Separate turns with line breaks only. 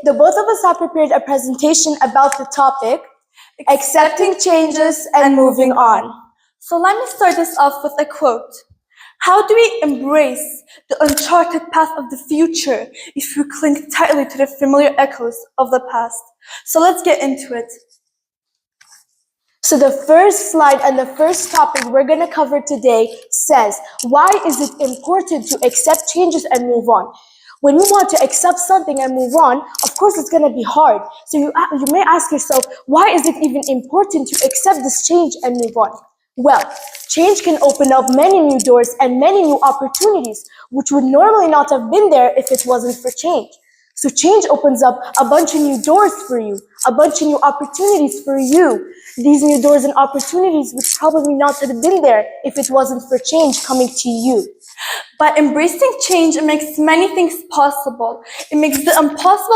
The both of us have prepared a presentation about the topic, accepting changes and moving on.
So let me start this off with a quote. How do we embrace the uncharted path of the future if we cling tightly to the familiar echoes of the past? So let's get into it.
So the first slide and the first topic we're going to cover today says, why is it important to accept changes and move on? When you want to accept something and move on, of course it's going to be hard. So you may ask yourself, why is it even important to accept this change and move on? Well, change can open up many new doors and many new opportunities, which would normally not have been there if it wasn't for change. So change opens up a bunch of new doors for you, a bunch of new opportunities for you. These new doors and opportunities would probably not have been there if it wasn't for change coming to you.
By embracing change, it makes many things possible. It makes the impossible